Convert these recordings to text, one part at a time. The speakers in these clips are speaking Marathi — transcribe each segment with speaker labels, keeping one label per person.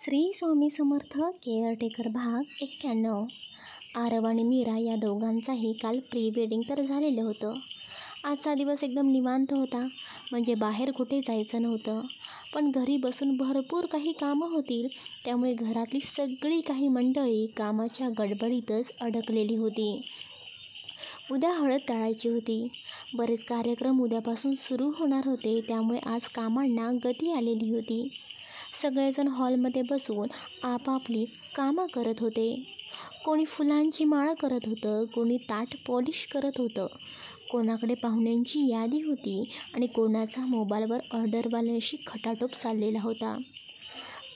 Speaker 1: श्री स्वामी समर्थ केअरटेकर भाग 91. आरव आणि मीरा या दोघांचाही काल प्री वेडिंग तर झालेलं होतं. आजचा दिवस एकदम निवांत होता, म्हणजे बाहेर कुठे जायचं नव्हतं. पण घरी बसून भरपूर काही कामं होतील, त्यामुळे घरातली सगळी काही मंडळी कामाच्या गडबडीतच अडकलेली होती. उद्या हळद तळायची होती. बरेच कार्यक्रम उद्यापासून सुरू होणार होते, त्यामुळे आज कामांना गती आलेली होती. सगळेजण हॉलमध्ये बसून आपापली कामं करत होते. कोणी फुलांची माळ करत होतं, कोणी ताट पॉलिश करत होतं, कोणाकडे पाहुण्यांची यादी होती आणि कोणाचा मोबाईलवर ऑर्डरवाल्याशी खटाटोप चाललेला होता.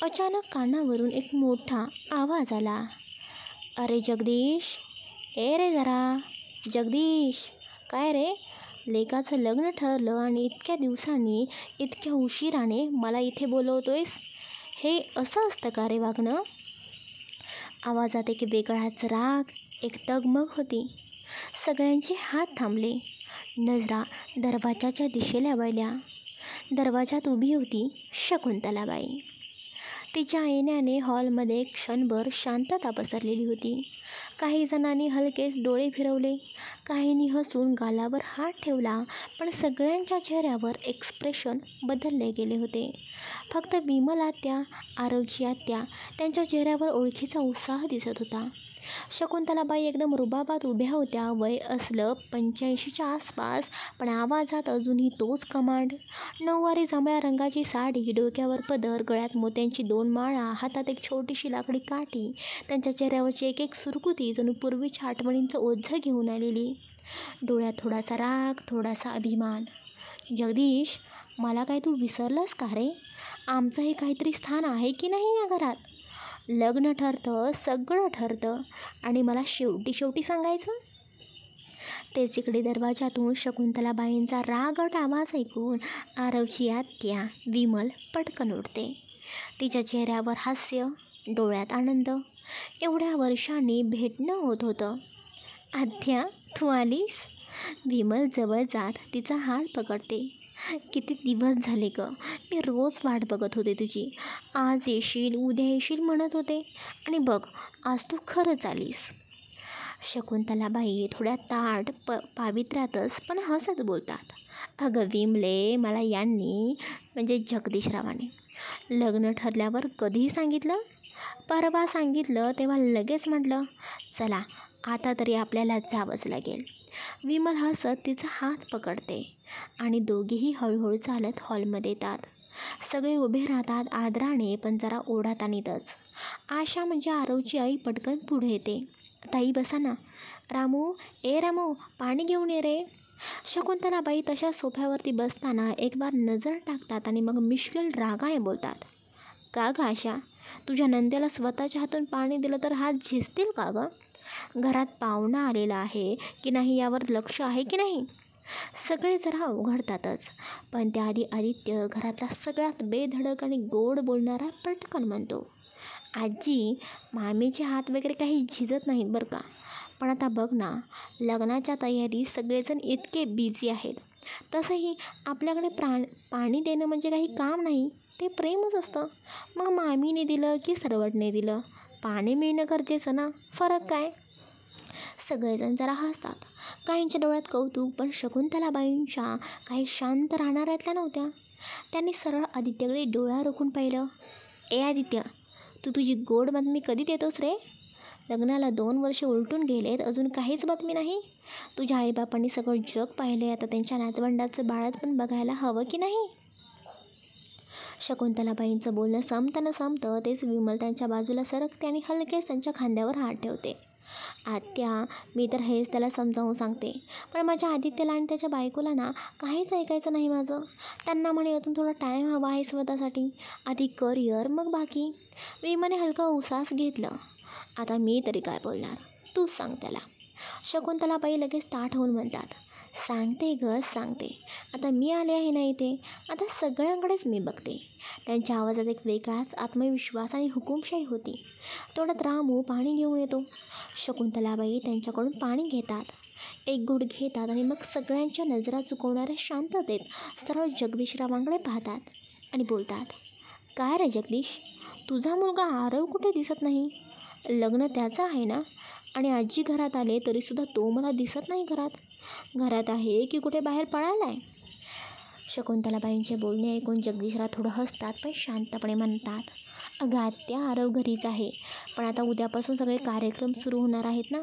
Speaker 1: अचानक कानावरून एक मोठा आवाज आला. अरे जगदीश, ए रे जरा जगदीश. काय रे, लेकाचं लग्न ठरलं आणि इतक्या दिवसांनी इतक्या उशिराने मला इथे बोलवतोयस? हे असं असतं का रे वागणं? आवाजात एक वेगळाच राग, एक तगमग होती. सगळ्यांचे हात थांबले. नजरा दरवाजाच्या दिशेला वळल्या. दरवाजात उभी होती शकुंतलाबाई. तिच्या येण्याने हॉलमध्ये क्षणभर शांतता पसरलेली होती. काही जणांनी हलकेच डोळे फिरवले, काहींनी हसून गालावर हात ठेवला, पण सगळ्यांच्या चेहऱ्यावर एक्सप्रेशन बदलले गेले होते. फक्त विमल आत्या, आरवची आत्या, त्यांच्या चेहऱ्यावर ओळखीचा उत्साह दिसत होता. शकुंतलाबाई एकदम रुबाबात उभ्या होत्या. वय असलं 85च्या आसपास, पण आवाजात अजूनही तोच कमांड. नऊवारी जांभळ्या रंगाची साडी, डोक्यावर पदर, गळ्यात मोत्यांची 2 माळा, हातात एक छोटीशी लाकडी काठी. त्यांच्या चेहऱ्यावरची एक एक सुरकुती जणू पूर्वीच्या आठवणींचं ओझं घेऊन आलेली. डोळ्यात थोडासा राग, थोडासा अभिमान. जगदीश, मला काय तू विसरलास का रे? आमचंही काहीतरी स्थान आहे की नाही या घरात? लग्न ठरतं, सगळं ठरतं, आणि मला शेवटी सांगायचं? तेच इकडे दरवाजातून शकुंतलाबाईंचा रागट आवाज ऐकून आरवची आत्या विमल पटकन उठते. तिच्या चेहऱ्यावर हास्य, डोळ्यात आनंद. एवढ्या वर्षांनी भेटणं होत होतं. आत्या, तू आलीस? विमल जवळ जात तिचा हात पकडते. किती दिवस झाले गं, मी रोज वाट बघत होते तुझी. आज येशील, उद्या येशील म्हणत होते, आणि बघ, आज तू खरंच आलीस. शकुंतलाबाई थोड्या ताठ पावित्र्यातच पण हसत बोलतात. अगं विमले, मला यांनी म्हणजे जगदीशरावाने लग्न ठरल्यावर कधीही सांगितलं? परवा सांगितलं तेव्हा लगेच म्हटलं, चला आता तरी आपल्याला जावंच लागेल. विमल हसत तिचा हात पकडते आणि दोघेही हळूहळू चालत हॉलमध्ये येतात. सगळे उभे राहतात आदराने, पण जरा ओढातानीतच. आशा म्हणजे आरवची आई पटकन पुढे येते. ताई बसा ना. रामू, ए रामू, पाणी घेऊन ये रे. शकुंतलाबाई तशा सोफ्यावरती बसताना एक बार नजर टाकतात आणि मग मिश्किल रागाने बोलतात. का ग आशा, तुझ्या नंद्याला स्वतःच्या हातून पाणी दिलं तर हात झिजतील का गं? घरात पाहुणा आलेला आहे की नाही यावर लक्ष आहे की नाही? सगळे जरा उघडतातच, पण त्याआधी आदित्य, घरातला सगळ्यात बेधडक आणि गोड बोलणारा, पटकन म्हणतो. आजी, मामीचे हात वगैरे काही झिजत नाहीत बरं का, पण आता बघ ना, लग्नाच्या तयारीत सगळेजण इतके बिझी आहेत. तसंही आपल्याकडे पाणी देणं म्हणजे काही काम नाही, ते प्रेमच असतं. मग मामीने दिलं की सरवटने दिलं, पाणी मिळणं गरजेचं ना, फरक काय? सगळेजण जरा हसतात. काहींच्या डोळ्यात कौतुक, पण शकुंतलाबाईंच्या काही शांत राहणाऱ्यातल्या नव्हत्या. त्यांनी सरळ आदित्यकडे डोळा रोखून पाहिलं. ए आदित्य, तू तुझी गोड बातमी कधी देतोस रे? लग्नाला 2 वर्ष उलटून गेलेत, अजून काहीच बातमी नाही? तुझ्या आईबापांनी सगळं जग पाहिले, आता त्यांच्या नातवंडाचं बाळात पण बघायला हवं की नाही? शकुंतलाबाईंचं बोलणं संपतं तेच विमल त्यांच्या बाजूला सरकते आणि हलकेच त्यांच्या खांद्यावर हात ठेवते. आत्या, मी तर हेच त्याला समजावून सांगते, पण माझ्या आदित्यला आणि त्याच्या बायकोला ना काहीच ऐकायचं नाही माझं. त्यांना म्हणे अजून थोडा टाईम हवा आहे स्वतःसाठी, आधी करिअर मग बाकी. विमलने हलका उसास घेतलं. आता मी तरी काय बोलणार, तूच सांग त्याला. शकुंतलाबाई लगेच ताठ होऊन म्हणतात. सांगते ग, सांगते. आता मी आले आहे ना इथे, आता सगळ्यांकडेच मी बघते. त्यांच्या आवाजात एक वेगळाच आत्मविश्वास आणि हुकूमशाही होती. तेवढ्यात रामू पाणी घेऊन येतो. शकुंतलाबाई त्यांच्याकडून पाणी घेतात. एक घोट घेतात आणि मग सगळ्यांच्या नजरा चुकवणाऱ्या शांततेत सरळ जगदीशरावांकडे पाहतात आणि बोलतात. काय रे जगदीश, तुझा मुलगा आरव कुठे दिसत नाही? लग्न त्याचं आहे ना? आणि आजी घरात आले तरीसुद्धा तो मला दिसत नाही घरात. घरात आहे की कुठे बाहेर पळाला आहे? शकुंतलाबाईंचे बोलणे ऐकून जगदीशराव थोडं हसतात, पण शांतपणे म्हणतात, अगं आत्या, आरव घरीच आहे, पण आता उद्यापासून सगळे कार्यक्रम सुरू होणार आहेत ना,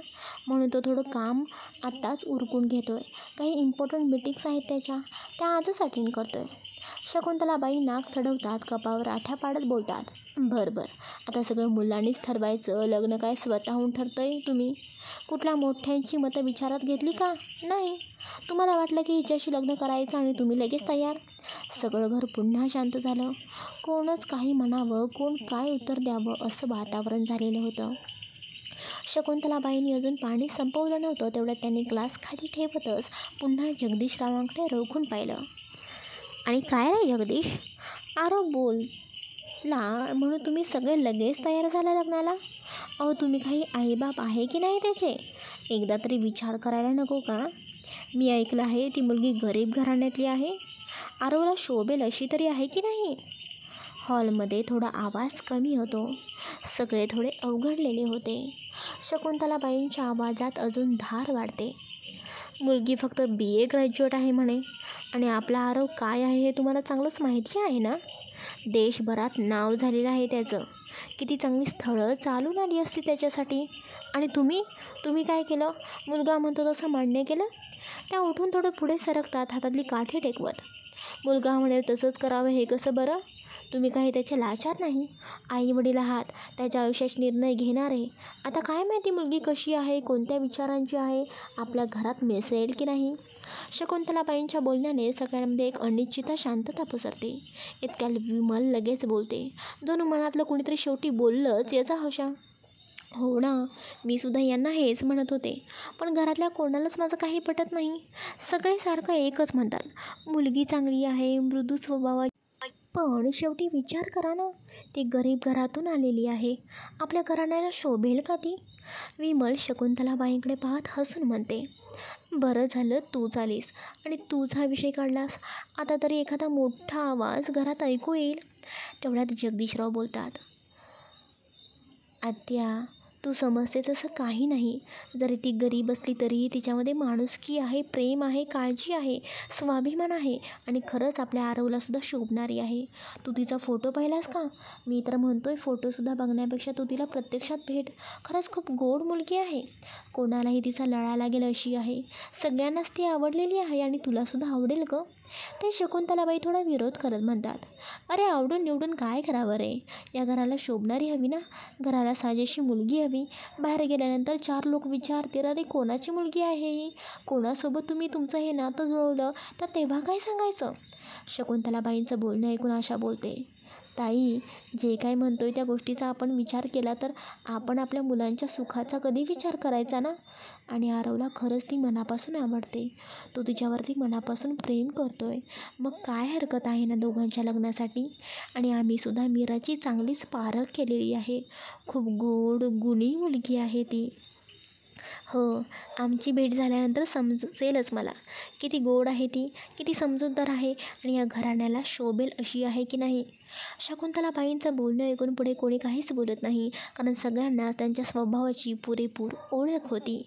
Speaker 1: म्हणून तो थोडं काम आत्ताच उरकून घेतो आहे. काही इम्पॉर्टंट मीटिंग्स आहेत त्या आजच अटेंड करतो आहे. शकुंतलाबाई नाक चढवतात, कपावर आठ्या पाडत बोलतात, बरं, आता सगळं मुलांनीच ठरवायचं. लग्न काय स्वतःहून ठरतं आहे? तुम्ही कुठल्या मोठ्यांची मतं विचारात घेतली का? नाही. तुम्हाला वाटलं की हिच्याशी लग्न करायचं आणि तुम्ही लगेच तयार. सगळं घर पुन्हा शांत झालं. कोणच काही म्हणावं, कोण काय उत्तर द्यावं असं वातावरण झालेलं होतं. शकुंतलाबाईंनी अजून पाणी संपवलं नव्हतं, तेवढ्यात त्यांनी ग्लास खाली ठेवतच पुन्हा जगदीशरावांकडे रोखून पाहिलं. आणि काय रे जगदीश, आरव बोलला म्हणून तुम्ही सगळे लगेच तयार झाला लग्नाला? अहो, तुम्ही काही आईबाप आहे की नाही त्याचे? एकदा तरी विचार करायला नको का? मी ऐकलं आहे ती मुलगी गरीब घराण्यातली आहे. आरवला शोभेल अशी तरी आहे की नाही? हॉलमध्ये थोडा आवाज कमी होतो. सगळे थोडे अवघडलेले होते. शकुंतलाबाईंच्या आवाजात अजून धार वाढते. मुलगी फक्त BA ग्रॅज्युएट आहे म्हणे, आणि आपला आरव काय आहे हे तुम्हाला चांगलंच माहिती आहे ना? देशभरात नाव झालेलं आहे त्याचं. किती चांगली स्थळं चालून आली असती त्याच्यासाठी. आणि तुम्ही काय केलं? मुलगा म्हणतो तसं मान्य केलं? त्या उठून थोडं पुढे सरकतात, हातातली काठी टेकवत. मुलगा म्हणेल तसंच करावं हे कसं बरं? तुम्ही काही त्याचे लाचार नाही. आई वडील आहात, त्याच्या आयुष्याचे निर्णय घेणारे. आता काय माहिती मुलगी कशी आहे, कोणत्या विचारांची आहे, आपल्या घरात मिसळेल की नाही? शकुंतलाबाईंच्या बोलण्याने सगळ्यांमध्ये एक अनिश्चित शांतता पसरते. इतक्या विमल लगेच बोलते, जणू मनातलं कुणीतरी शेवटी बोललंच याचा हशा. हो ना, मी सुद्धा यांना हेच म्हणत होते, पण घरातल्या कोणालाच माझं काही पटत नाही. सगळे सारखं एकच म्हणतात, मुलगी चांगली आहे, मृदू स्वभावाची. पण शेवटी विचार करा ना, ती गरीब घरातून आलेली आहे. आपल्या घराण्याला शोभेल का ती? विमल शकुंतलाबाईंकडे पाहत हसून म्हणते, बरं झालं तूच आलीस आणि तूच हा विषय काढलास. आता तरी एखादा मोठा आवाज घरात ऐकू येईल. तेवढ्यात जगदीशराव बोलतात, आत्या, तू समजते तसं काही नाही. जरी ती गरीब असली तरीही तिच्यामध्ये माणुसकी आहे, प्रेम आहे, काळजी आहे, स्वाभिमान आहे, आणि खरंच आपल्या आरवलासुद्धा शोभणारी आहे. तू तिचा फोटो पाहिलास का? मी तर म्हणतोय फोटोसुद्धा बघण्यापेक्षा तू तिला प्रत्यक्षात भेट. खरंच खूप गोड मुलगी आहे. कोणालाही तिचा लळा लागेल अशी आहे. सगळ्यांनाच ती आवडलेली आहे, आणि तुलासुद्धा आवडेल गं. ते शकुंतलाबाई थोडा विरोध करत म्हणतात, अरे आवडून निवडून काय करावं रे? या घराला शोभणारी हवी ना, घराला साजेशी मुलगी हवी. बाहेर गेल्यानंतर 4 लोक विचारतील, अरे कोणाची मुलगी आहे ही? कोणासोबत तुम्ही तुमचं हे नातं जुळवलं? तर तेव्हा काय सांगायचं? शकुंतलाबाईंचं बोलणं ऐकून आशा बोलते, ताई, जे काय म्हणतोय त्या गोष्टीचा आपण विचार केला तर आपण आपल्या मुलांच्या सुखाचा कधी विचार करायचा ना? आणि आरवला खरंच ती मनापासून आवडते. तो तिच्यावरती मनापासून प्रेम करतोय. मग काय हरकत आहे ना दोघांच्या लग्नासाठी? आणि आम्हीसुद्धा मीराची चांगलीच पारख केलेली आहे. खूप गोड गुणी मुलगी आहे ती. हो, आमची भेट झाल्यानंतर समजेलच मला, किती गोड आहे ती, किती समजूतदार आहे, आणि या घराण्याला शोभेल अशी आहे की नाही. शकुंतलाबाईंचं बोलणं ऐकून पुढे कोणी काहीच बोलत नाही, कारण सगळ्यांना त्यांच्या स्वभावाची पुरेपूर ओळख होती.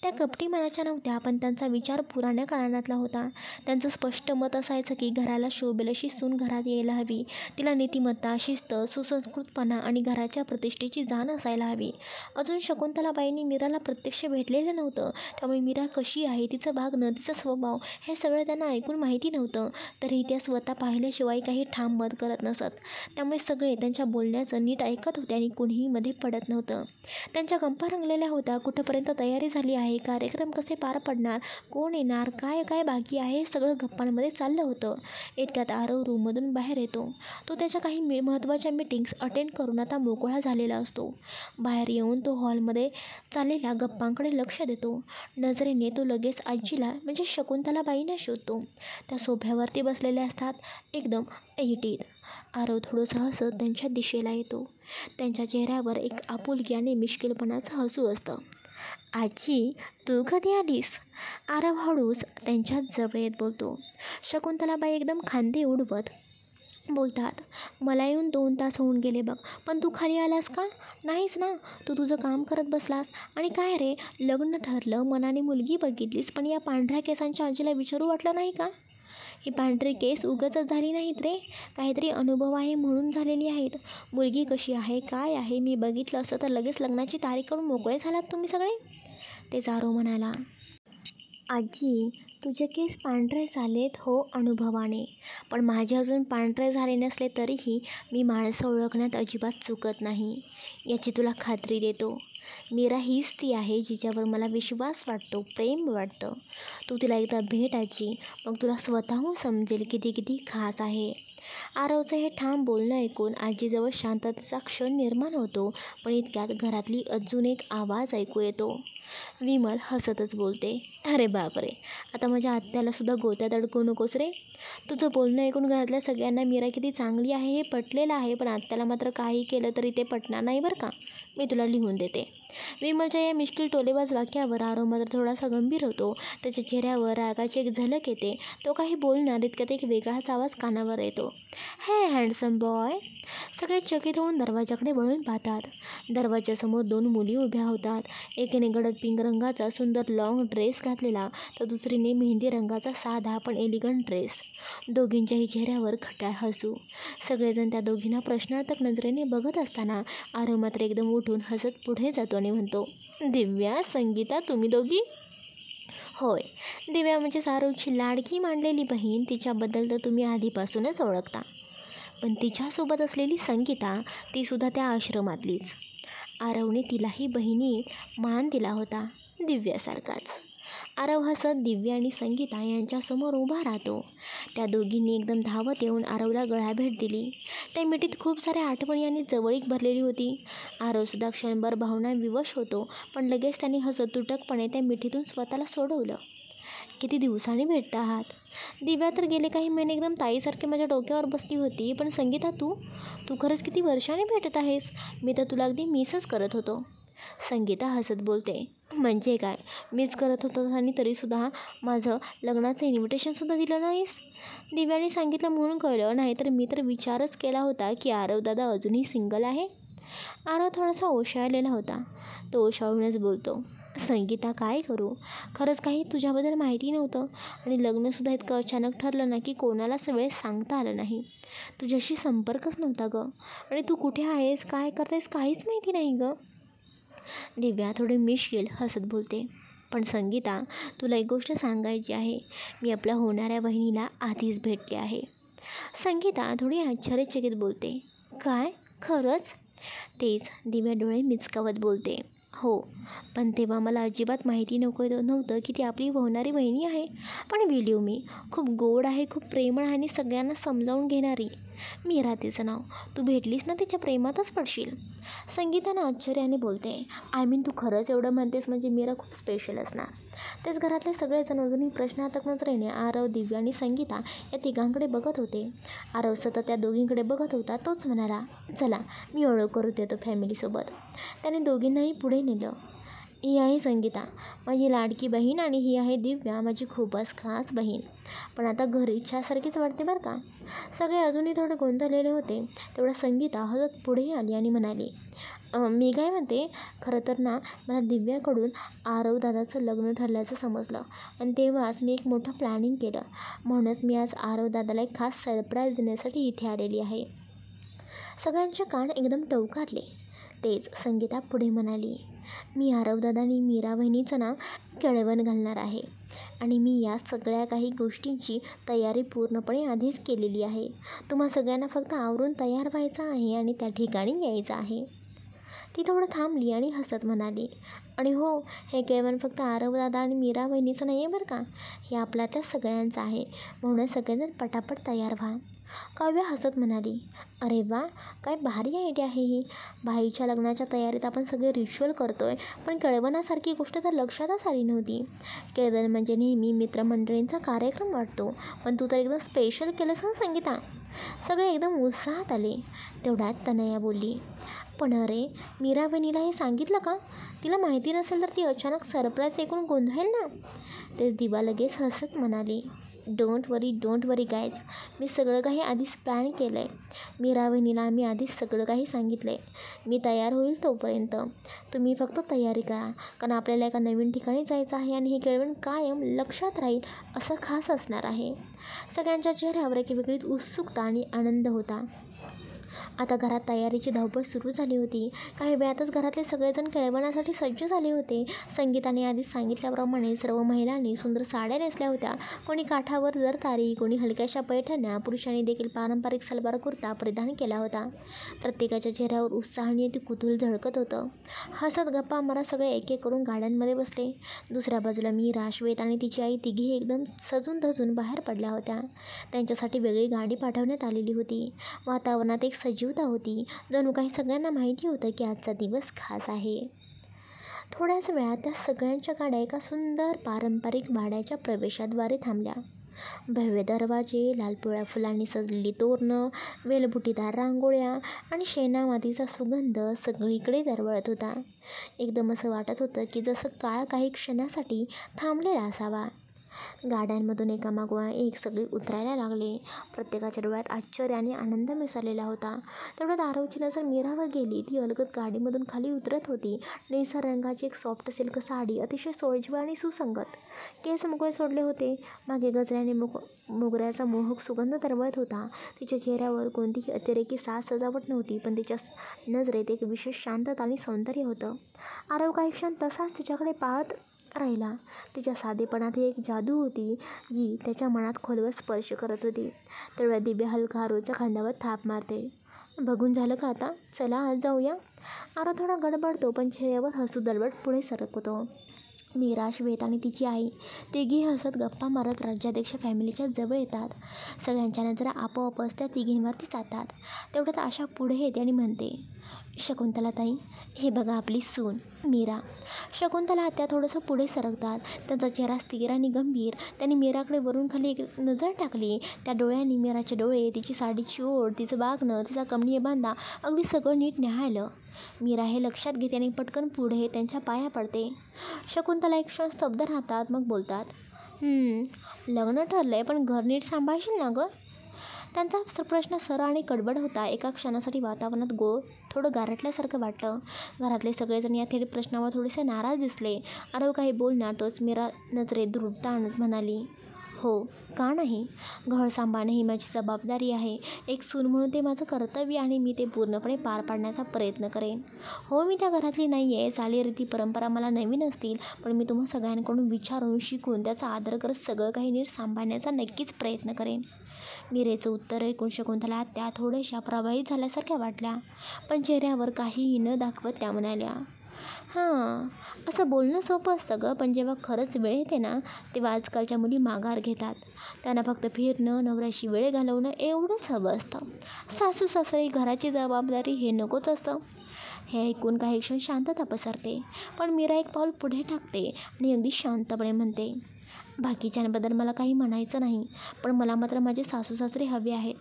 Speaker 1: त्या कपटी मनाच्या नव्हत्या, पण त्यांचा विचार पुराण्या काळातला होता. त्यांचं स्पष्ट मत असायचं की घराला शोभेल अशी सून घरात यायला हवी. तिला नीतिमत्ता, शिस्त, सुसंस्कृतपणा आणि घराच्या प्रतिष्ठेची जाण असायला हवी. अजून शकुंतलाबाईंनी मीराला प्रत्यक्ष भेटलेलं नव्हतं, त्यामुळे मीरा कशी आहे, तिचं वागणं, तिचा स्वभाव हे सगळं त्यांना ऐकून माहिती नव्हतं. तरीही त्या स्वतः पाहिल्याशिवाय काही ठाम मत करत नसत. त्यामुळे सगळे त्यांच्या बोलण्याचं नीट ऐकत होते आणि कुणीही मध्ये पडत नव्हतं. त्यांच्या गप्पा रंगलेल्या होत्या. कुठंपर्यंत तयारी झाली आहे, कार्यक्रम कसे पार पडणार, कोण येणार, काय काय बाकी आहे, हे सगळं गप्पांमध्ये चाललं होतं. इतक्यात आरव रूममधून बाहेर येतो. तो त्याच्या काही महत्त्वाच्या मीटिंग्स अटेंड करून आता मोकळा झालेला असतो. बाहेर येऊन तो हॉलमध्ये चाललेल्या गप्पांकडे लक्ष देतो. नजरेने तो लगेच आजीला म्हणजे शकुंतलाबाईंना शोधतो. त्या सोफ्यावरती बसलेल्या असतात, एकदम ऐटीत. आरव थोडंसं हसत त्यांच्या दिशेला येतो. त्यांच्या चेहऱ्यावर एक आपुलकी आणि मिश्किलपणाचं हसू असतं. आजी, तू कधी आलीस? आरव हळूच त्यांच्या जवळ येत बोलतो. शकुंतलाबाई एकदम खांदे उडवत बोलतात. मला येऊन 2 तास होऊन गेले बघ, पण तू खाली आलास का? नाहीच ना. तू तुझं काम करत बसलास. आणि काय रे, लग्न ठरलं, मनाने मुलगी बघितलीस, पण या पांढऱ्या केसांच्या आजीला विचारू वाटलं नाही का? ही पांढरी केस उगाचच झाली नाहीत रे, काहीतरी अनुभव आहे म्हणून झालेली आहेत. मुलगी कशी आहे, काय आहे, मी बघितलं असतं तर लगेच लग्नाची तारीख काढून मोकळे झालात तुम्ही सगळे. ते जारो म्हणाला. आजी, तुझे केस पांढरे झालेत हो अनुभवाने, पण माझे अजून पांढरे झाले नसले तरीही मी माणसं ओळखण्यात अजिबात चुकत नाही, याची तुला खात्री देतो. मीरा हीच ती आहे जिच्यावर मला विश्वास वाटतो, प्रेम वाटतं. तू तिला एकदा भेट आजी, मग तुला स्वतःहून समजेल किती किती खास आहे. आरवचं हे ठाम बोलणं ऐकून आजीजवळ शांततेचा क्षण निर्माण होतो, पण इतक्यात घरातली अजून एक आवाज ऐकू येतो. विमल हसतच बोलते. अरे बापरे, आता माझ्या आत्यालासुद्धा गोत्यात अडकवू नकोस रे. तुझं बोलणं ऐकून घरातल्या सगळ्यांना मीरा किती चांगली आहे हे पटलेलं आहे, पण आत्याला मात्र काही केलं तरी ते पटणार नाही बरं का. मी तुला लिहून देते. विमलच्या या मिश्किल टोलेबाज वाक्यावर आरव मात्र थोडासा गंभीर होतो. त्याच्या चेहऱ्यावर रागाची एक झलक येते. तो काही बोलणार इतक्यात एक वेगळाच आवाज कानावर येतो. हे हँडसम बॉय. सगळे चकित होऊन दरवाजाकडे वळून पाहतात. दरवाजासमोर 2 मुली उभ्या होतात. एकीने गडद पिंक रंगाचा सुंदर लॉंग ड्रेस घातलेला, तर दुसरीने मेहंदी रंगाचा साधा पण एलिगंट ड्रेस. दोघींच्याही चेहऱ्यावर खट्याळ हसू. सगळेजण त्या दोघींना प्रश्नार्थक नजरेने बघत असताना आरव मात्र एकदम उठून हसत पुढे जातो आणि म्हणतो, दिव्या, संगीता, तुम्ही दोघी? होय, दिव्या म्हणजे आरवची लाडकी मानलेली बहीण. तिच्याबद्दल तर तुम्ही आधीपासूनच ओळखता. पण तिच्यासोबत असलेली संगीता, तीसुद्धा त्या आश्रमातलीच. आरवने तिलाही बहिणीत मान दिला होता, दिव्यासारखाच. आरव हसत दिव्या आणि संगीता यांच्यासमोर उभा राहतो. त्या दोघींनी एकदम धावत येऊन आरवला गळाभेट दिली. त्या मिठीत खूप साऱ्या आठवणी आणि जवळीक भरलेली होती. आरवसुद्धा क्षणभर भावनाविवश होतो, पण लगेच त्याने हसत तुटकपणे त्या मिठीतून स्वतःला सोडवलं. किती दिवसांनी भेटता आहात. दिव्या तर गेले काही महिने एकदम ताईसारखी माझ्या डोक्यावर बसली होती, पण संगीता तू खरंच किती वर्षांनी भेटत आहेस. मी तर तुला अगदी मिसच करत होतो. संगीता हसत बोलते. म्हणजे काय, मिस करत होतं आणि तरीसुद्धा माझं लग्नाचं इन्व्हिटेशनसुद्धा दिलं नाहीस. दिव्याने सांगितलं म्हणून कळलं, नाही तर मी तर विचारच केला होता की आरव दादा अजूनही सिंगल आहे. आरव थोडासा ओशाळलेला होता. तो ओशाळूनच बोलतो, संगीता काय करू, खरंच काही तुझ्याबद्दल माहिती नव्हतं, आणि लग्नसुद्धा इतकं अचानक ठरलं ना की कोणालाच वेळेस सांगता आलं नाही. तुझ्याशी संपर्कच नव्हता गं, आणि तू कुठे आहेस, काय करतेस, काहीच माहिती नाही गं. दिव्या थोडी मिश्किल हसत बोलते. पण संगीता, तुला एक गोष्ट सांगायची आहे. मी आपल्या होणाऱ्या बहिणीला आधीच भेटले आहे. संगीता थोडी आश्चर्यचकित बोलते. काय, खरंच? तेच. दिव्या डोळे मिचकावत बोलते. हो, पण तेव्हा मला अजिबात माहिती नव्हतं की ती आपली होणारी बहिणी आहे. पण बिलीव्ह मी, खूप गोड आहे, खूप प्रेमळ आणि सगळ्यांना समजावून घेणारी. मीरा तिचं नाव. तू भेटलीस ना तिच्या प्रेमातच पडशील. संगीतानं आश्चर्याने बोलते. आय मीन, तू खरंच एवढं म्हणतेस म्हणजे मीरा खूप स्पेशल असणार. तेच घरातले सगळेजण अजूनही प्रश्नार्थक नजरेने आरव, दिव्या आणि संगीता या तिघांकडे बघत होते. आरव सतत त्या दोघींकडे बघत होता. तोच म्हणाला, चला मी ओळख करू देतो फॅमिलीसोबत. त्याने दोघींनाही पुढे नेलं. ही आहे संगीता, माझी लाडकी बहीण, आणि ही आहे दिव्या, माझी खूपच खास बहीण. पण आता घरीच्यासारखीच वाटते बरं का. सगळे अजूनही थोडे गोंधळलेले होते. तेवढ्या संगीता हसत पुढे आली आणि म्हणाली, मी काय म्हणते, खरं तर ना मला दिव्याकडून आरव दादाचं लग्न ठरल्याचं समजलं, आणि तेव्हाच मी एक मोठं प्लॅनिंग केलं. म्हणूनच मी आज आरव दादाला एक खास सरप्राईज देण्यासाठी इथे आलेली आहे. सगळ्यांचे कान एकदम टवकारले. तेच. संगीता पुढे म्हणाली, मी आरवदादा आणि मीरा बहिणीचं ना केळवण घालणार आहे, आणि मी या सगळ्या काही गोष्टींची तयारी पूर्णपणे आधीच केलेली आहे. तुम्हा सगळ्यांना फक्त आवरून तयार व्हायचं आहे आणि त्या ठिकाणी यायचं आहे. ती थोडं थांबली आणि हसत म्हणाली, आणि हो, हे केळवण फक्त आरवदादा आणि मीरा बहिणीचं नाही आहे बरं का, हे आपल्यातल्या सगळ्यांचं आहे. म्हणून सगळेजण पटापट तयार व्हा. काव्या हसत म्हणाली, अरे वा, काय भारी आयडिया आहे ही. भाईच्या लग्नाच्या तयारीत आपण सगळे रिच्युअल करतोय, पण केळवणासारखी गोष्ट तर लक्षातच आली नव्हती. केळवण म्हणजे नेहमी मित्रमंडळींचा कार्यक्रम वाटतो, पण तू तर एकदम स्पेशल केलंस ना संगीता. सगळे एकदम उत्साहात आले. तेवढ्यात तनया बोलली, पण अरे, मीरा बहिणीला हे सांगितलं का? तिला माहिती नसेल तर ती अचानक सरप्राईज ऐकून गोंधळेल ना. तेच दिवा लगेच हसत म्हणाली, डोंट वरी गाईज. मी सगळं काही आधीच प्लॅन केलं आहे. मीरा वहिनीला मी आधीच सगळं काही सांगितलं आहे. मी तयार होईल तोपर्यंत तुम्ही फक्त तयारी करा, कारण आपल्याला एका नवीन ठिकाणी जायचं आहे आणि हे केळवण कायम लक्षात राहील असं खास असणार आहे. सगळ्यांच्या चेहऱ्यावर एक वेगळीच उत्सुकता आणि आनंद होता. आता घरात तयारीची धावपळ सुरू झाली होती. काही वेळातच घरातले सगळेजण केळवणासाठी सज्ज झाले होते. संगीताने आधीच सांगितल्याप्रमाणे सर्व महिलांनी सुंदर साड्या नेसल्या होत्या. कोणी काठावर जरतारी, कोणी हलक्याशा पैठण्या, पुरुषांनी देखील पारंपरिक सलवार कुर्ता परिधान केला होता. प्रत्येकाच्या चेहऱ्यावर उत्साहाने ते कुतूहल झळकत होतं. हसत गप्पा मारत सगळे एक एक करून गाड्यांमध्ये बसले. दुसऱ्या बाजूला मीरा, श्वेत आणि तिची आई तिघीही एकदम सजून धजून बाहेर पडल्या होत्या. त्यांच्यासाठी वेगळी गाडी पाठवण्यात आलेली होती. वातावरणात एक सजीवता होती. जणू काही सगळ्यांना माहिती होतं की आजचा दिवस खास आहे. थोड्याच वेळात त्या सगळ्यांच्या गाड्या एका सुंदर पारंपरिक वाड्याच्या प्रवेशाद्वारे थांबल्या. भव्य दरवाजे, लाल पिवळ्या फुलांनी सजलेली तोरणं, वेलबुटीदार रांगोळ्या आणि शेणामातीचा सुगंध सगळीकडे दरवळत होता. एकदम असं वाटत होतं की जसं काळ काही क्षणासाठी थांबलेला असावा. गाड्यांमधून एकामागोमाग एक सगळे उतरायला लागले. प्रत्येकाच्या डोळ्यात आश्चर्य आणि आनंद मिसळलेला होता. तेवढ्यात आरवची नजर मीरावर गेली. ती अलगद गाडीमधून खाली उतरत होती. निळसर रंगाची एक सॉफ्ट सिल्क साडी, अतिशय सोज्वळ आणि सुसंगत. केस मोकळे सोडले होते. मागे गजऱ्याने मोगऱ्याचा मोहक सुगंध दरवळत होता. तिच्या चेहऱ्यावर कोणतीही अतिरेकी साज सजावट नव्हती, पण तिच्या नजरेत एक विशेष शांतता आणि सौंदर्य होतं. आरव काही क्षण तसाच तिच्याकडे पाहत राहिला. तिच्या साधेपणात एक जादू होती जी त्याच्या मनात खोलवर स्पर्श करत होती. तेवढ्या दिव्या हलका आरवच्या खांद्यावर थाप मारते. बघून झालं का आता? चला आज जाऊया. आरव थोडा गडबडतो, पण चेहऱ्यावर हसू दरवट पुढे सरकतो. मीरा, श्वेत आणि तिची आई तिघी हसत गप्पा मारत राज्याध्यक्ष फॅमिलीच्या जवळ येतात. सगळ्यांच्या नजरा आपोआपच त्या तिघींवरती जातात. तेवढ्यात आशा पुढे येते आणि म्हणते, शकुंतलाताई, हे बघा आपली सून मीरा. शकुंतला आत्या थोडंसं पुढे सरकतात. त्यांचा चेहरा स्थिर आणि गंभीर. त्यांनी मीराकडे वरून खाली एक नजर टाकली. त्या डोळ्यांनी मीराचे डोळे, तिची साडीची ओढ, तिचं वागणं, तिचा कमनीय बांधा, अगदी सगळं नीट न्याहाळलं. मीरा हे लक्षात घेते आणि पटकन पुढे त्यांच्या पाया पडते. शकुंतला एक क्षण स्तब्ध राहतात, मग बोलतात, लग्न ठरलंय, पण घर नीट सांभाळशील ना गं? त्यांचा प्रश्न सरळ आणि कडबड होता. एका क्षणासाठी वातावरणात थोडं गारटल्यासारखं वाटलं. घरातले सगळेजण या थेट प्रश्नावर थोडेसे नाराज दिसले. आरव काही बोलणार तोच मीरा नजरेत दृढता आणत म्हणाली, हो, का नाही? घर सांभाळणं ही माझी जबाबदारी आहे. एक सून म्हणून ते माझं कर्तव्य आणि मी ते पूर्णपणे पार पाडण्याचा प्रयत्न करेन. हो, मी त्या घरातली नाही आहे. चालीरीती परंपरा मला नवीन असतील, पण मी तुम्हा सगळ्यांकडून विचारून शिकून त्याचा आदर करत सगळं काही नीट सांभाळण्याचा नक्कीच प्रयत्न करेन. मीरेचं उत्तर ऐकून शकुंतला त्या थोड्याशा प्रभावित झाल्यासारख्या वाटल्या, पण चेहऱ्यावर काहीही न दाखवत त्या म्हणाल्या, हां, असं बोलणं सोपं असतं गं, पण जेव्हा खरंच वेळ येते ना, तेव्हा आजकालच्या मुली माघार घेतात. त्यांना फक्त फिरणं, नवऱ्याशी वेळ घालवणं एवढंच हवं असतं. सासू सासरे, घराची जबाबदारी हे नकोच असतं. हे ऐकून काही क्षण शांतता पसरते, पण मीरा एक पाऊल पुढे टाकते आणि अगदी शांतपणे म्हणते, बाकीच्यांबद्दल मला काही म्हणायचं नाही, पण मला मात्र माझे सासू सासरे हवे आहेत.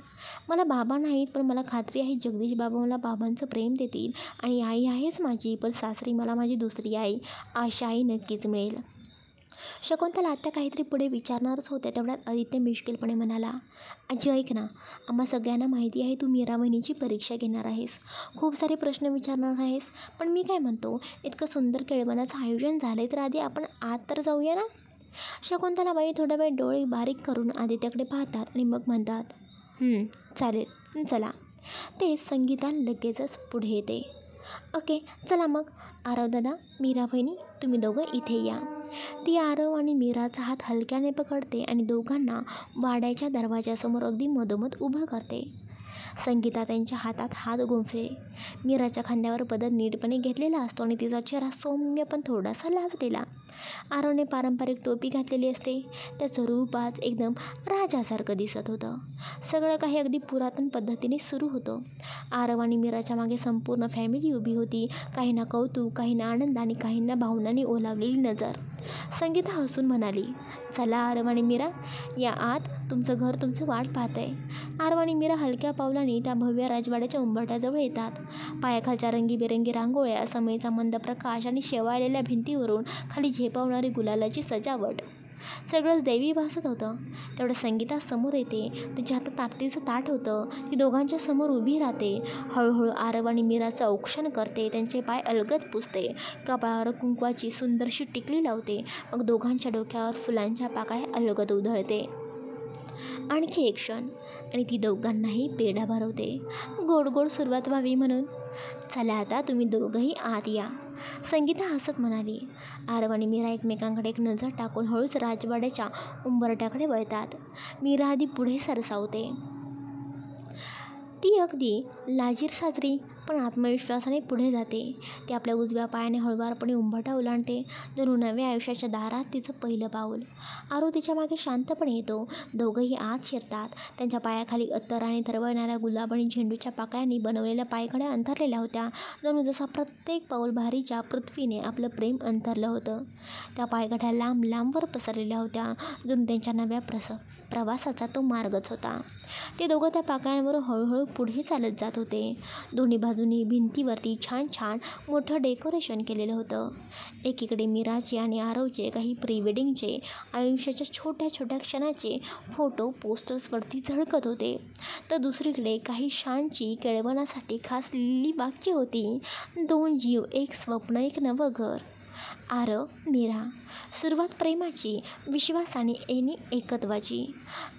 Speaker 1: मला बाबा नाहीत, पण मला खात्री आहे जगदीश बाबा मला बाबांचं प्रेम देतील. आणि आई आहेच माझी, पण सासरी मला माझी दुसरी आई, आशा आई नक्कीच मिळेल. शकुंतला आत्या काहीतरी पुढे विचारणारच होत्या. तेवढ्यात आदित्य मिश्किलपणे म्हणाला, आजी ऐक ना, आम्हा सगळ्यांना माहिती आहे तू मीरा वहिनीची परीक्षा घेणार आहेस, खूप सारे प्रश्न विचारणार आहेस, पण मी काय म्हणतो, इतकं सुंदर केळवणाचं आयोजन झालं तर आधी आपण आत तर जाऊया ना? शकुंतलाबाई थोडा वेळ डोळे बारीक करून आदित्याकडे पाहतात आणि मग म्हणतात, चालेल, चला. ते संगीता लगेचच पुढे येते. ओके, चला मग. आरव दादा, मीरा वहिनी, तुम्ही दोघं इथे या. ती आरव आणि मीराचा हात हलक्याने पकडते आणि दोघांना वाड्याच्या दरवाजासमोर अगदी मधोमध उभं करते. संगीता त्यांच्या हातात हात गुंफते. मीराच्या खांद्यावर पदर नीटपणे घेतलेला असतो आणि तिचा चेहरा सौम्य पण थोडासा लाजलेला. आरवने पारंपरिक टोपी घातलेली असते. त्याचं रूप आज एकदम राजासारखं दिसत होतं. सगळं काही अगदी पुरातन पद्धतीने सुरू होतं. आरव आणि मीराच्या मागे संपूर्ण फॅमिली उभी होती. काहींना कौतुक, काहींना आनंद आणि काहींना भावनांनी ओलावलेली नजर. संगीता हसून म्हणाली, चला आरव आणि मीरा, या आत, तुमचं घर तुमचं वाट पाहत आहे. आरव आणि मीरा हलक्या पावलांनी त्या भव्य राजवाड्याच्या उंबरठ्याजवळ येतात. पायाखालच्या रंगीबेरंगी रांगोळ्या, समईचा मंद प्रकाश आणि शेवाळलेल्या भिंतीवरून खाली झेपावणारी गुलालाची सजावट. सगळंच दैवी भासत होतं. तेवढं संगीता समोर येते, तिच्या हातात आरतीचं ताट होतं. ती दोघांच्या समोर उभी राहते. हळूहळू आरव आणि मीराचं औक्षण करते, त्यांचे पाय अलगद पुसते, कपाळावर कुंकवाची सुंदरशी टिकली लावते. मग दोघांच्या डोक्यावर फुलांच्या पाकळ्या अलगद उधळते. आणखी एक क्षण आणि ती दोघांनाही पेढा भरवते, गोड गोड सुरुवात व्हावी म्हणून. चला आता तुम्ही दोघंही आत या, संगीता हसत म्हणाली. आरव आणि मीरा एकमेकांकडे एक नजर टाकून हळूच राजवाड्याच्या उंबरठ्याकडे वळतात. मीरा आधी पुढे सरसावते. ती अगदी लाजीरसाजरी पण आत्मविश्वासाने पुढे जाते. ती आपल्या उजव्या पायाने हळुवारपणे उंबरठा ओलांडते, जणू नव्या आयुष्याच्या दारात तिचं पहिलं पाऊल. आरव तिच्या मागे शांतपणे येतो. दोघंही आत शिरतात. त्यांच्या पायाखाली अत्तर आणि तरवळणाऱ्या गुलाब आणि झेंडूच्या पाकळ्यांनी बनवलेल्या पायघड्या अंथरलेल्या होत्या, जणू जसा प्रत्येक पाऊलभारीच्या पृथ्वीने आपलं प्रेम अंथरलं होतं. त्या पायघड्या लांब लांबवर पसरलेल्या होत्या, जणू त्यांच्या नव्या प्रवासाचा तो मार्गच होता. ते दोघं त्या पाकळ्यांवर हळूहळू पुढे चालत जात होते. दोन्ही बाजूनी भिंतीवरती छान छान मोठं डेकोरेशन केलेलं होतं. एकीकडे मीराचे आणि आरवचे काही प्री वेडिंगचे आयुष्याच्या छोट्या छोट्या क्षणाचे फोटो पोस्टर्सवरती झळकत होते, तर दुसरीकडे काही शानची केळवणासाठी खास लिहिलेली वाक्य होती. 2 जीव, एक स्वप्न, एक नवं घर. आरव मीरा, सुरुवात प्रेमाची, विश्वासाने आणि एकत्वाची.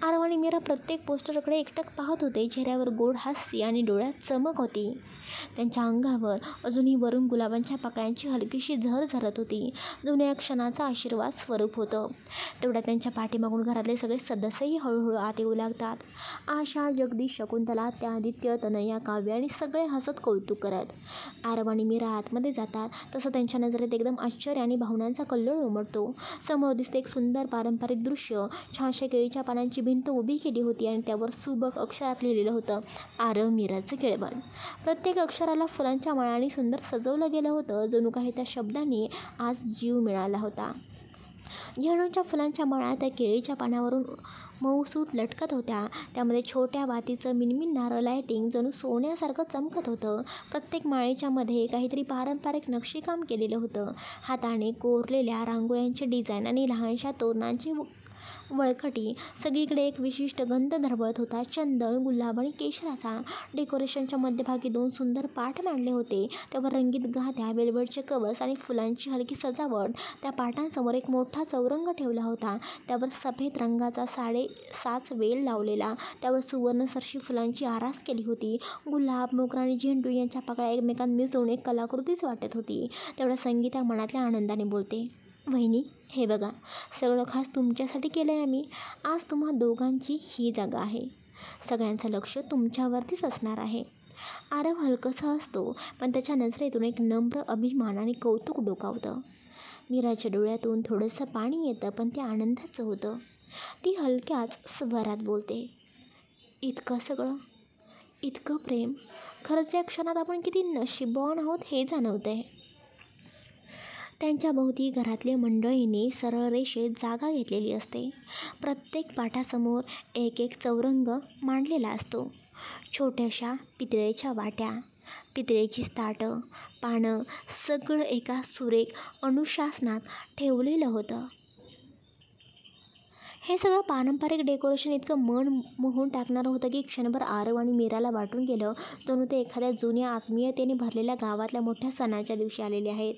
Speaker 1: आरव आणि मीरा प्रत्येक पोस्टरकडे एकटक पाहत होते. चेहऱ्यावर गोड हास्य आणि डोळ्यात चमक होती. त्यांच्या अंगावर अजूनही वरून गुलाबांच्या पाकळ्यांची हलकीशी झर झरत होती, जुन्या क्षणाचा आशीर्वाद स्वरूप होतं. तेवढ्या त्यांच्या पाठीमागून घरातले सगळे सदस्यही हळूहळू आत येऊ लागतात. आशा, जगदीश, शकुंतला, त्या आदित्य, तनया, काव्य आणि सगळे हसत कौतुक करत. आरव आणि मीरा आतमध्ये जातात तसं त्यांच्या नजरेत एकदम आश्चर्य आणि भावनांचा कल्लोळ उमटतो. समोर दिसते एक सुंदर पारंपरिक दृश्य. छानशा केळीच्या पानांची भिंत उभी केली होती आणि त्यावर सुबक अक्षरात लिहिलेलं होतं, आरव मीराचं केळवण. प्रत्येक अक्षराला फुलांच्या माळांनी सुंदर सजवलं गेलं होतं, जणू काही त्या शब्दांनी आज जीव मिळाला होता. झेंडूच्या फुलांच्या माळा त्या केळीच्या पानावरून मऊसूत लटकत होत्या. त्यामध्ये छोट्या वातीचं मिणमिणणारं लायटिंग जणू सोन्यासारखं चमकत होतं. प्रत्येक माळेच्या मध्ये काहीतरी पारंपरिक नक्षीकाम केलेलं होतं. हाताने कोरलेल्या रांगोळ्यांचे डिझाईन आणि लहानशा तोरणांची वळकटी. सगळीकडे एक विशिष्ट गंध दरवळत होता, चंदन, गुलाब आणि केशराचा. डेकोरेशनच्या मध्यभागी 2 सुंदर पाट मांडले होते. त्यावर रंगीत गाद्या, वेलवेटचे कवच आणि फुलांची हलकी सजावट. त्या पाटांसमोर एक मोठा चौरंग ठेवला होता. त्यावर सफेद रंगाचा 7.5 वेल लावलेला. त्यावर सुवर्णसरशी फुलांची आरास केली होती. गुलाब, मोगरा आणि झेंडू यांच्या पाकळ्या एकमेकांत मिसळून एक कलाकृतीच वाटत होती. तेवढ्या संगीता मनातल्या आनंदाने बोलते, वहिनी, हे बघा, सगळं खास तुमच्यासाठी केलं आहे आम्ही. आज तुम्हा दोघांची ही जागा आहे. सगळ्यांचं लक्ष तुमच्यावरतीच असणार आहे. आरव हलकसा हसतो, पण त्याच्या नजरेतून एक नम्र अभिमान आणि कौतुक डोकावतं. मीराच्या डोळ्यातून थोडंसं पाणी येतं, पण ते आनंदाचं होतं. ती हलक्याच स्वरात बोलते, इतकं सगळं, इतकं प्रेम, खरंच या क्षणात आपण किती नशीबवान आहोत हे जाणवतंय. त्यांच्या भोवती घरातले मंडळींनी सरळ रेषेत जागा घेतलेली असते. प्रत्येक पाटासमोर एक एक चौरंग मांडलेला असतो. छोट्याशा पितळेच्या वाट्या, पितळेची ताटं, पानं, सगळं एका सुरेख अनुशासनात ठेवलेलं होतं. हे सगळं पारंपरिक डेकोरेशन इतकं मन मोहून टाकणारं होतं की क्षणभर आरव आणि मीराला वाटून गेलं, जणू ते एखाद्या जुन्या आत्मीयतेने भरलेल्या गावातल्या मोठ्या सणाच्या दिवशी आलेले आहेत.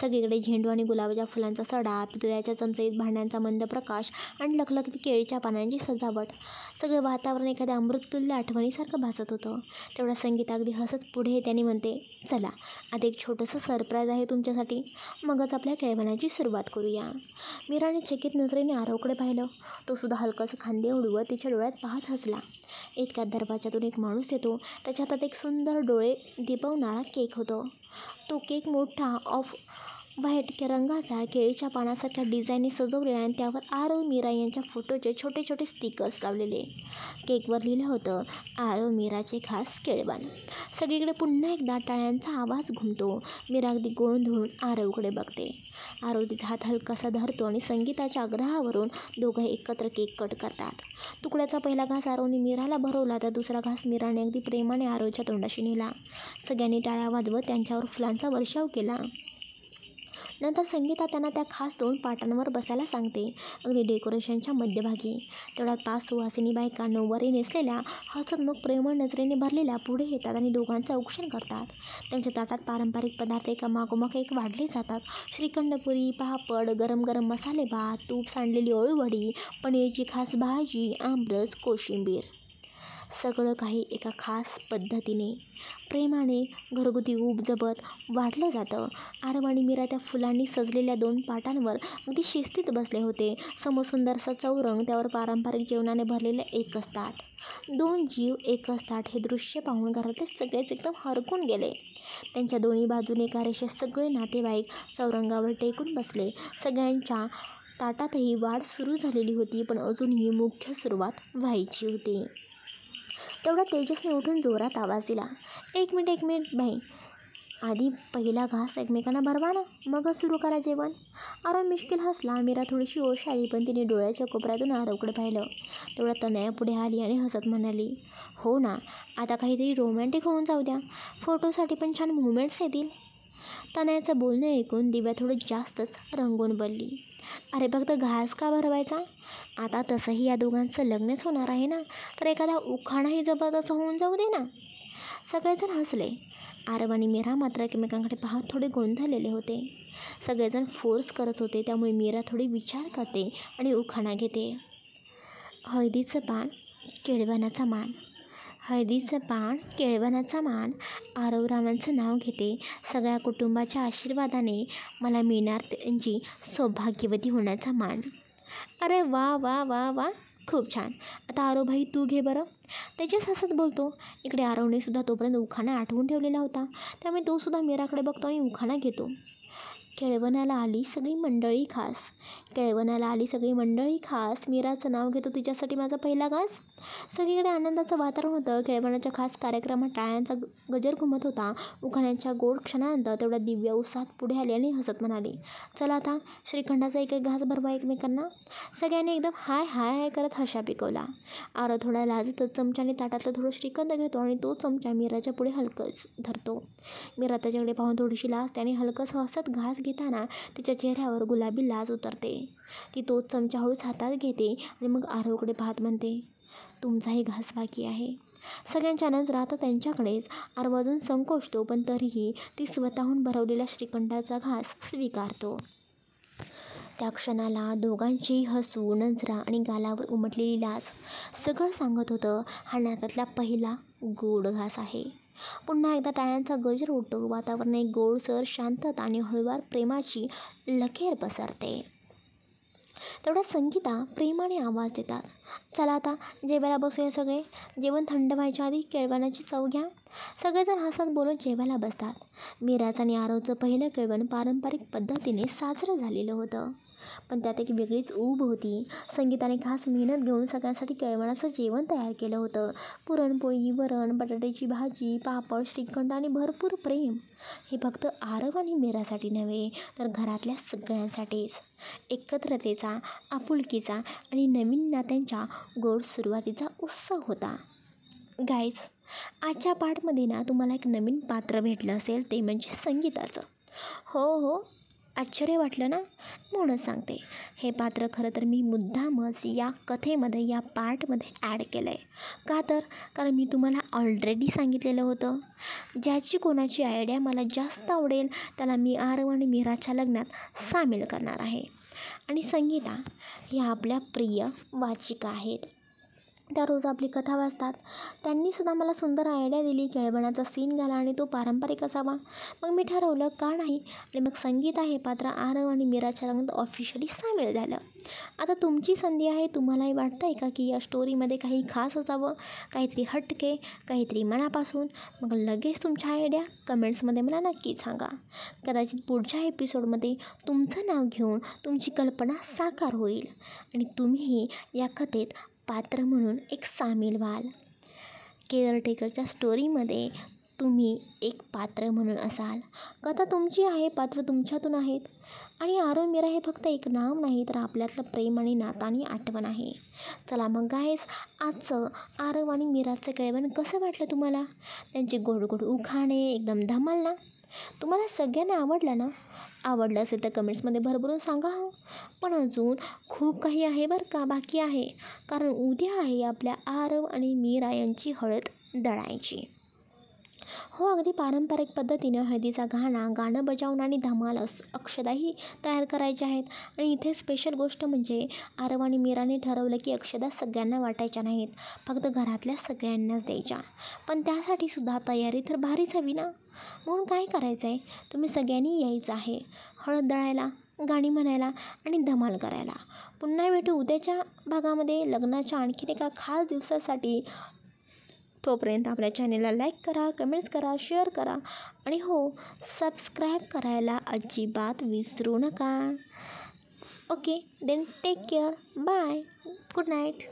Speaker 1: सगळीकडे झेंडू आणि गुलाबाच्या फुलांचा सडा, पितळ्याच्या चमचमीत भांड्यांचा मंद प्रकाश आणि लखलखती केळीच्या पानांची सजावट. सगळं वातावरण एखाद्या अमृततुल्य आठवणीसारखं भासत होतं. तेवढ्या संगीत अगदी हसत पुढे येते आणि म्हणते, चला, आता एक छोटंसं सरप्राईज आहे तुमच्यासाठी, मगच आपल्या केळवणाची सुरुवात करूया. मीराने चकित नजरेने आरवकडे पाहिलं. तो सुद्धा हलकंसं खांदे उडवत तिच्या डोळ्यात पाहत हसला. इतक्यात दरवाजातून एक माणूस येतो. त्याच्या हातात एक सुंदर डोळे दिपवणारा केक होतो. तो केक मोठा ऑफ व्हाईट रंगाचा, केळीच्या पानासारख्या डिझाईनने सजवलेला आणि त्यावर आरव मीरा यांच्या फोटोचे छोटे छोटे स्टिकर्स लावलेले. केकवर लिहिलं होतं, आरव मीराचे खास केळवण. सगळीकडे पुन्हा एकदा टाळ्यांचा आवाज घुमतो. मीरा अगदी गोंधळून आरवकडे बघते. आरव तिचा हात हलकासा धरतो आणि संगीताच्या आग्रहावरून दोघं एकत्र केक कट करतात. तुकड्याचा पहिला घास आरवने मीराला भरवला, तर दुसरा घास मीराने अगदी प्रेमाने आरवच्या तोंडाशी नेला. सगळ्यांनी टाळ्या वाजवत त्यांच्यावर फुलांचा वर्षाव केला. नंतर संगीता त्यांना त्या खास 2 पाटांवर बसायला सांगते, अगदी डेकोरेशनच्या मध्यभागी. तेवढ्यात 5 सुवासिनी बायका नऊवारी नेसलेल्या, हसतमुख प्रेमळ नजरेने भरलेल्या पुढे येतात आणि दोघांचं औक्षण करतात. त्यांच्या ताटात पारंपरिक पदार्थ एकामागोमाग एक वाढले जातात. श्रीखंडपुरी, पापड, गरम गरम मसाले भात, तूप सांडलेली अळूवडी, पनीरची खास भाजी, आमरस, कोशिंबीर. सगळं काही एका खास पद्धतीने, प्रेमाने, घरगुती ऊब जपत वाढलं जातं. आरव आणि मीरा त्या फुलांनी सजलेल्या 2 पाटांवर अगदी शिस्तीत बसले होते. समोर सुंदरसा चौरंग, त्यावर पारंपरिक जेवणाने भरलेलं एकच ताट. 2 जीव एकच ताट. हे दृश्य पाहून घरातले सगळेच एकदम हरकून गेले. त्यांच्या दोन्ही बाजूने एका रेषेत सगळे नातेवाईक चौरंगावर टेकून बसले. सगळ्यांच्या ताटातही वाढ सुरू झालेली होती, पण अजूनही मुख्य सुरुवात व्हायची होती. तेवढा तेजसने उठून जोरात आवाज दिला, एक मिनिट बाई, आधी पहिला घास एकमेकांना भरवा ना, मगच सुरू करा जेवण. आरव मिश्किल हसला. मीरा थोडीशी ओशाळी, पण तिने डोळ्याच्या कोपऱ्यातून आरवकडे पाहिलं. तेवढा तनया पुढे आली आणि हसत म्हणाली, हो ना, आता काहीतरी रोमॅन्टिक होऊन जाऊ द्या, फोटोसाठी पण छान मुवमेंट्स येतील. तनयाचं बोलणं ऐकून दिव्या थोडं जास्तच रंगून बोलली, अरे फक्त घास का भरवायचा? आता तसंही या दोघांचं लग्नच होणार आहे ना, तर एखादा उखाणाही जबरदस्त होऊन जाऊ दे ना. सगळेजण हसले. आरव आणि मीरा मात्र एकमेकांकडे पाहत थोडे गोंधळलेले होते. सगळेजण फोर्स करत होते, त्यामुळे मीरा थोडी विचार करते आणि उखाणा घेते. हळदीचं पान केळवणाचा मान, हळदीचं पान केळवणाचा मान, आरवरावांचं नाव घेते. सगळ्या कुटुंबाच्या आशीर्वादाने मला मिळणार त्यांची सौभाग्यवती होण्याचा मान. अरे वा वा वा वा, खूप छान. आता आरवभाई तू घे बरं. तेजस हसत बोलतो. इकडे आरवने सुद्धा तोपर्यंत उखाणा आठवून ठेवलेला होता, त्यामुळे तो सुद्धा मीराकडे बघतो आणि उखाणा घेतो. केळवणाला आली सगळी मंडळी खास, केळवणाला आली सगळी मंडळी खास, मीराचं नाव घेतो तिच्यासाठी माझा पहिला घास. सगळीकडे आनंदाचं वातावरण होतं. केळवणाच्या खास कार्यक्रमात टाळ्यांचा गजर घुमत होता. उखाण्याच्या गोड क्षणानंतर तेवढ्या दिव्या उत्साहात पुढे आली आणि हसत म्हणाली, चला आता श्रीखंडाचा एक घास भरवा एकमेकांना. सगळ्यांनी एकदम हाय हाय हाय करत हशा पिकवला. आरव थोडा लाजतच चमच्याने ताटातलं थोडं श्रीखंड घेतो आणि तो चमचा मीराच्या पुढे हलकच धरतो. मीरा त्याच्याकडे पाहून थोडीशी लाजते आणि हलकंसं हसत घास घेताना तिच्या चेहऱ्यावर गुलाबी लाज उतरते. ती तोच चमचा हळूच हातात घेते आणि मग आरवकडे पाहत म्हणते, तुमचाही घास बाकी आहे. सगळ्यांच्या नजरा आता त्यांच्याकडेच. आरव अजून संकोचतो, पण तरीही ती स्वतःहून भरवलेल्या श्रीखंडाचा घास स्वीकारतो. त्या क्षणाला दोघांचीही हसू, नजरा आणि गालावर उमटलेली लाज सगळं सांगत होतं, हा नात्यातला पहिला गोड घास आहे. पुन्हा एकदा टाळ्यांचा गजर उडतो. वातावरण एक गोडसर शांतता आणि हळूवार प्रेमाची लकेर पसरते. तेवढ्या संगीता प्रेमाने आवाज देतात, चला आता जेवायला बसूया सगळे. जेवण थंड व्हायच्या आधी केळवणाची चव घ्या. सगळेजण हसत बोलत जेवायला बसतात. मीराचं आणि आरवचं पहिलं केळवण पारंपरिक पद्धतीने साजरं झालेलं होतं, पण त्यात एक वेगळीच ऊब होती. संगीताने खास मेहनत घेऊन सगळ्यांसाठी केळवणाचं जेवण तयार केलं होतं. पुरणपोळी, वरण, बटाट्याची भाजी, पापड, श्रीखंड आणि भरपूर प्रेम. हे फक्त आरव आणि मीरासाठी नव्हे, तर घरातल्या सगळ्यांसाठीच. एकत्रतेचा, आपुलकीचा आणि नवीन नात्यांच्या गोड सुरुवातीचा उत्सव होता. गाईज, आजच्या पार्टमध्ये ना तुम्हाला एक नवीन पात्र भेटलं असेल, ते म्हणजे संगीताचं. हो, आश्चर्य वाटलं ना? म्हणूनच सांगते, हे पात्र खरं तर मी मुद्दामच या कथेमध्ये, या पार्टमध्ये ॲड केलं आहे. का तर कारण मी तुम्हाला ऑलरेडी सांगितलेलं होतं, ज्याची कोणाची आयडिया मला जास्त आवडेल त्याला मी आरव आणि मीराच्या लग्नात सामील करणार आहे. आणि संगीता ह्या आपल्या प्रिय वाचिका आहेत. त्या रोज आपली कथा वाचतात. त्यांनीसुद्धा मला सुंदर आयडिया दिली, केळवणाचा सीन घाला आणि तो पारंपरिक असावा. मग मी ठरवलं का नाही, आणि मग संगीता हे पात्र आरव आणि मीराच्या लग्नात ऑफिशियली सामील झालं. आता तुमची संधी आहे. तुम्हालाही वाटतं आहे का की या स्टोरीमध्ये काही खास असावं, काहीतरी हटके, काहीतरी मनापासून? मग लगेच तुमच्या आयडिया कमेंट्समध्ये मला नक्की सांगा. कदाचित पुढच्या एपिसोडमध्ये तुमचं नाव घेऊन तुमची कल्पना साकार होईल आणि तुम्हीही या कथेत पात्र म्हणून एक सामील व्हाल. केअरटेकरच्या स्टोरीमध्ये तुम्ही एक पात्र म्हणून असाल. कथा तुमची आहे, पात्र तुमच्यातून आहेत. आणि आरव मीरा हे फक्त एक नाव नाही, तर आपल्यातलं प्रेम आणि नातं आणि आठवण आहे. चला मग गाईज, आजचं आरव आणि मीराचं केळवण कसं वाटलं तुम्हाला? त्यांचे गोड गोड उखाणे एकदम धमाल ना? तुम्हाला सगळ्यांना आवडला ना? आवडलं असेल तर कमेंट्समध्ये भरभरून सांगा हो. पण अजून खूप काही आहे बरं का, बाकी आहे. कारण उद्या आहे आपल्या आरव आणि मीरा यांची हळद दळायची. हो, अगदी पारंपरिक पद्धतीनं हळदीचा गाणं बजावून आणि धमाल अक्षदाही तयार करायच्या आहेत. आणि इथे स्पेशल गोष्ट म्हणजे आरव आणि मीराने ठरवलं की अक्षदा सगळ्यांना वाटायच्या नाहीत, फक्त घरातल्या सगळ्यांनाच द्यायच्या. पण त्यासाठी सुद्धा तयारी तर भारीच हवी ना. म्हणून काय करायचं आहे, तुम्ही सगळ्यांनी यायचं आहे हळद दळायला, गाणी म्हणायला आणि धमाल करायला. पुन्हा भेटू उद्याच्या भागामध्ये लग्नाच्या आणखीन एका खास दिवसासाठी. तोपर्यंत आपल्या चॅनेलला लाईक करा, कमेंट्स करा, शेअर करा आणि हो, सबस्क्राईब करायला अजिबात विसरू नका. Okay then, take care, bye, good night.